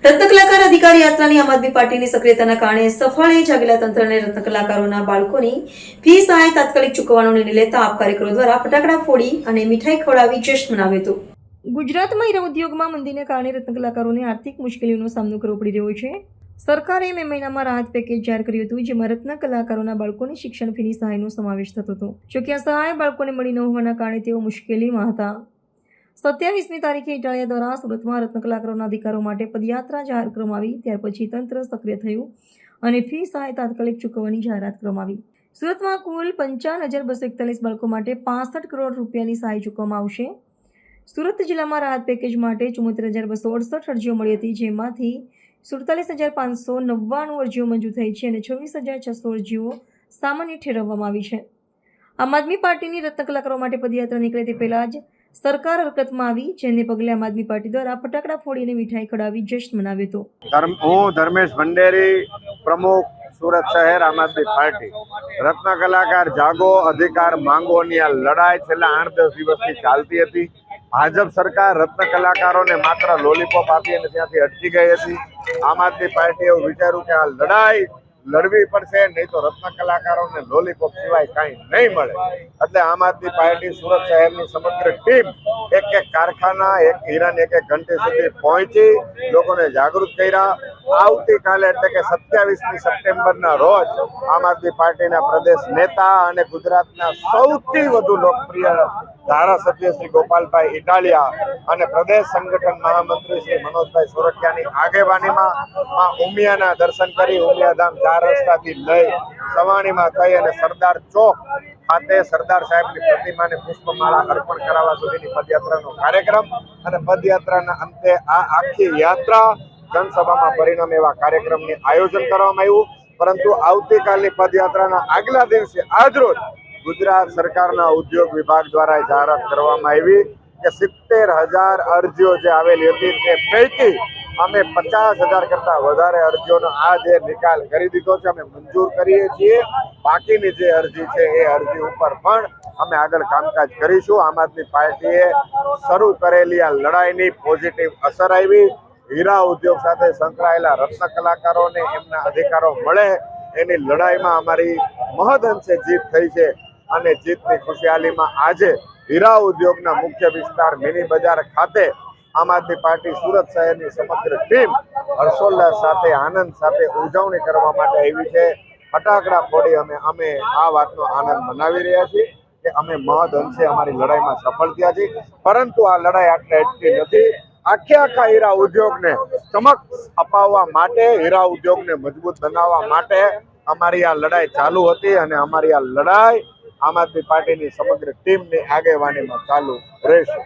રત્નકલાકાર અધિકાર યાત્રાની આમ આદમી પાર્ટીની સક્રિયતાના કારણે સફાળે જાગેલા તંત્રને રત્નકલાકારોના બાળકોની ફી સહાય તાત્કાલિક ચૂકવવાનો નિર્ણય લેતા આપ કાર્યકરો દ્વારા ફટાકડા ફોડી અને મીઠાઈ ખવડાવી જશ્ન મનાવ્યો હતો। ગુજરાતમાં હીરા ઉદ્યોગમાં મંદીને કારણે રત્નકલાકારોને આર્થિક મુશ્કેલીઓનો સામનો કરવો પડી રહ્યો છે। સરકારે મે મહિનામાં રાહત પેકેજ જાહેર કર્યું હતું, જેમાં રત્ન કલાકારોના બાળકોની શિક્ષણ ફીની સહાયનો સમાવેશ થતો હતો। જોકે આ સહાય બાળકોને મળી ન હોવાના કારણે તેઓ મુશ્કેલીમાં હતા। 27મી તારીખે ઇટાલિયા દ્વારા સુરતમાં રત્ન કલાકારોના અધિકારો માટે પદયાત્રા જાહેર કરવામાં આવી। ત્યાર પછી તંત્ર સક્રિય થયું અને ફી સહાય તાત્કાલિક ચૂકવવાની જાહેરાત કરવામાં આવી। સુરતમાં કુલ 55,241 બાળકો માટે 65 કરોડ રૂપિયાની સહાય ચૂકવવામાં આવશે। સુરત જિલ્લામાં રાહત પેકેજ માટે 74,268 અરજીઓ મળી હતી, જેમાંથી 47,599 અરજીઓ મંજૂર થઈ છે અને 26,600 અરજીઓ સામાન્ય ઠેરવવામાં આવી છે। આમ આદમી પાર્ટીની રત્ન કલાકારો માટે પદયાત્રા નીકળે તે પહેલા જ સરકાર હરકતમાં આવી, જેને પગલે આમ આદમી પાર્ટી દ્વારા ફટાકડા ફોડી અને મીઠાઈ ખવડાવી જશ્ન મનાવ્યો હતો। હું ધર્મેશ ભંડેરી, પ્રમુખ સુરત શહેર આમ આદમી પાર્ટી। રત્ન કલાકાર જાગો અધિકાર માંગોની આ લડાઈ છેલ્લા 8-10 દિવસથી ચાલતી હતી। ભાજપ સરકાર રત્ન કલાકારોને માત્ર લોલીપોપ આપી અને ત્યાંથી અટકી ગઈ હતી। આમ આદમી પાર્ટીએ એવું વિચાર્યું કે આ લડાઈ લડવી પડશે, નહીં તો રત્ન કલાકારોને લોલીપોપ સિવાય કાંઈ નહીં મળે। એટલે આમ આદમી પાર્ટી સુરત શહેરની સમગ્ર ટીમ એક કારખાના, એક હીરાની એક ઘંટી સુધી પહોંચી લોકોને જાગૃત કર્યા। આવતીકાલે એટલે કે 27મી સપ્ટેમ્બરના રોજ આમ આદમી પાર્ટીના પ્રદેશ નેતા અને ગુજરાતના સૌથી વધુ લોકપ્રિય ધારાસભ્ય શ્રી ગોપાલભાઈ ઇટાલિયા અને પ્રદેશ સંગઠન મહામંત્રી શ્રી મનોજભાઈ સોરઠિયાની આગેવાનીમાં ઉમિયાના દર્શન કરી ઉમિયાધામ 4 રસ્તાથી લઈ સવાણીમાં થઈ અને સરદાર ચોક ખાતે સરદાર સાહેબની પ્રતિમાને પુષ્પમાળા અર્પણ કરાવવા સુધીની પદયાત્રાનો કાર્યક્રમ અને પદયાત્રાના અંતે આ આખી યાત્રા જનસભામાં પરિણામે એવા કાર્યક્રમનું આયોજન કરવામાં આવ્યું। પરંતુ આવતીકાલની પદયાત્રાના આગલા દિવસે આજરોજ ગુજરાત સરકારના ઉદ્યોગ વિભાગ દ્વારા જાહેરાત કરવામાં આવી કે 70,000 અરજીઓ જે આવેલી હતી તે પૈકી અમે 50,000 કરતાં વધારે અરજીઓનો આજે નિકાલ કરી દીધો છે, અમે મંજૂર કરીએ છીએ। બાકીની જે અરજી છે એ અરજી ઉપર પણ અમે આગળ કામકાજ કરીશું। આમ આદમી પાર્ટીએ શરૂ કરેલી આ લડાઈની પોઝિટિવ અસર આવી। હીરા ઉદ્યોગ સાથે સંકળાયેલા રત્ન કલાકારોને એમના અધિકારો મળે એની લડાઈમાં અમારી મહદઅંશે જીત થઈ છે અને જીતની ખુશહાલીમાં આજે હીરા ઉદ્યોગના મુખ્ય વિસ્તાર મિની બજાર ખાતે આમ આદમી પાર્ટી સુરત શહેરની સમગ્ર ટીમ હર્ષોલ્લાસ સાથે આનંદ સાથે ઉજવણી કરવા માટે આવી છે। ફટાકડા ફોડી અમે આ વાતનો આનંદ મનાવી રહ્યા છીએ કે અમે મહદઅંશે અમારી લડાઈમાં સફળ થયા છીએ। પરંતુ આ લડાઈ આટલે અટકી નથી। આખા હીરા ઉદ્યોગને ચમક અપાવવા માટે, હીરા ઉદ્યોગને મજબૂત બનાવવા માટે અમારી આ લડાઈ ચાલુ હતી અને અમારી આ લડાઈ આમ આદમી પાર્ટીની સમગ્ર ટીમની આગેવાનીમાં ચાલુ રહેશે।